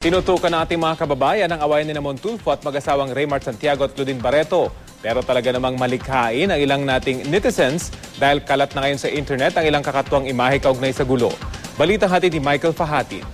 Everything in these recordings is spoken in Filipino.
Tinutukan ng ating mga kababayan ang awayan ni Ramon Tulfo at mag-asawang Raymart Santiago at Claudine Barreto. Pero talaga namang malikhain ang ilang nating netizens dahil kalat na ngayon sa internet ang ilang kakatuwang imahe kaugnay sa gulo. Balitang hatid ni Michael Fahatin.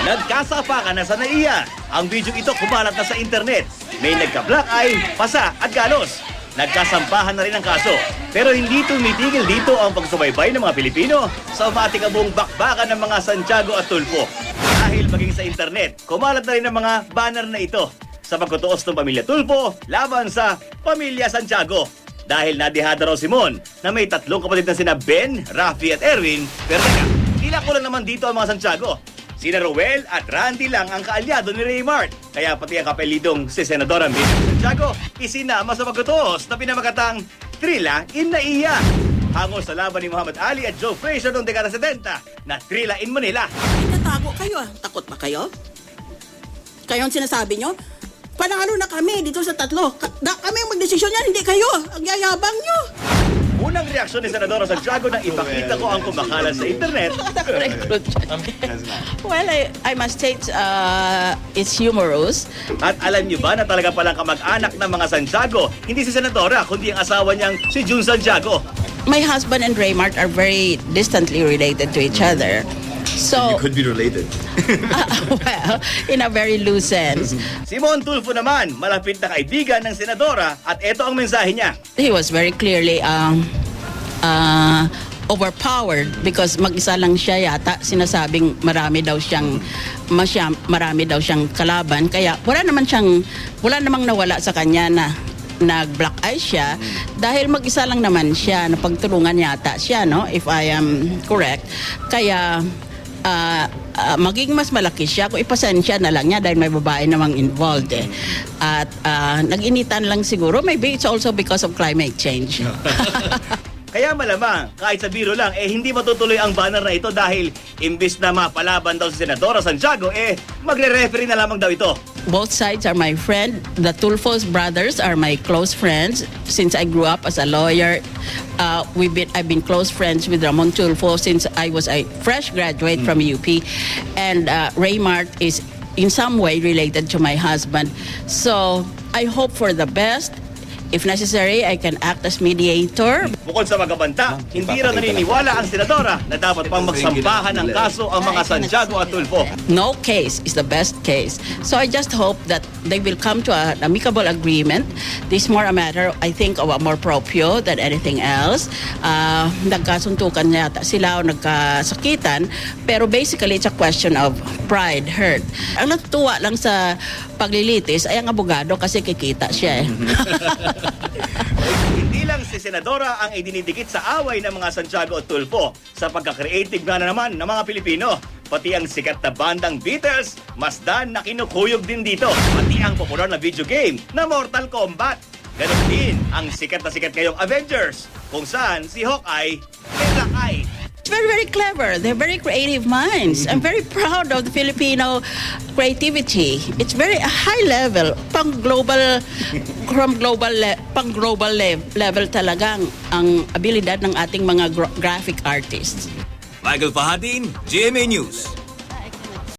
Nagkasapakan na sa naiya. Ang video ito kumalat na sa internet. May nagka-black eye, pasa at galos. Nagkasampahan na rin ang kaso. Pero hindi tumitigil dito ang pagsubaybay ng mga Pilipino sa umatikabong bakbakan ng mga Santiago at Tulfo. Dahil maging sa internet, kumalat na rin ang mga banner na ito sa pagkutuos ng pamilya Tulfo laban sa pamilya Santiago. Dahil nadihada raw si Mon na may tatlong kapatid na sina Ben, Rafi at Erwin. Pero teka, tila ko lang naman dito ang mga Santiago. Sina Roel at Randy lang ang kaalyado ni Raymart. Kaya pati ang kapelidong si Senadora Miriam Santiago isinama sa pagkutuos na pinamakatang Trila in Naiya. Hango sa laban ni Muhammad Ali at Joe Frazier noong dekada 70 na Trila in Manila. Natago kayo. Takot ba kayo? Kayo ang sinasabi nyo? Panalo na kami dito sa tatlo. Kami ang magdesisyon yan, hindi kayo. Ang yayabang nyo. Unang reaksyon ni Senadora Santiago nang ipakita ko ang kumakalat sa internet. Well, I must say it's humorous. At alam niyo ba na talaga palang kamag-anak ng mga Santiago, hindi si Senadora, kundi ang asawa niyang si June Santiago. My husband and Raymart are very distantly related to each other. So, You could be related. well, in a very loose sense. Si Mon Tulfo naman, malapit na kaibigan ng Senadora at ito ang mensahe niya. He was very clearly overpowered because mag-isa lang siya yata. Sinasabing marami daw siyang kalaban. Kaya wala namang nawala sa kanya na nag-black eye siya dahil mag-isa lang naman siya, napagtulungan yata siya, no? If I am correct. Kaya maging mas malaki siya kung ipasensya na lang niya dahil may babae namang involved eh. At nag-initan lang siguro. Maybe it's also because of climate change. Kaya malamang, kahit sa biro lang, hindi matutuloy ang banner na ito dahil imbis na mapalaban daw si Senadora Santiago, magre-referee na lamang daw ito. Both sides are my friend. The Tulfo's brothers are my close friends. Since I grew up as a lawyer, I've been close friends with Ramon Tulfo since I was a fresh graduate from UP. And Raymart is in some way related to my husband. So I hope for the best. If necessary, I can act as mediator. Bukod sa magabanta, hindi raw naniniwala ang Senadora na dapat pang magsampahan ng kaso ang mga Santiago at Tulfo. No case is the best case. So I just hope that they will come to an amicable agreement. This is more a matter, I think, of amor proprio than anything else. Nagkasuntukan yata sila o nagkasakitan. Pero basically, it's a question of pride, hurt. Ang natutuwa lang sa paglilitis ay ang abogado kasi kikita siya eh. Hindi lang si Senadora ang idinidikit sa away ng mga Santiago at Tulfo sa pagka-creative na naman ng mga Pilipino. Pati ang sikat na bandang Beatles, masdan na kinukuyog din dito. Pati ang popular na video game na Mortal Kombat. Ganon din ang sikat na sikat ngayong Avengers, kung saan si Hawkeye may black eye. It's very, very clever. They're very creative minds. I'm very proud of the Filipino creativity. It's very high level. Pang-global level talagang ang abilidad ng ating mga graphic artists. Michael Fahatin, GMA News.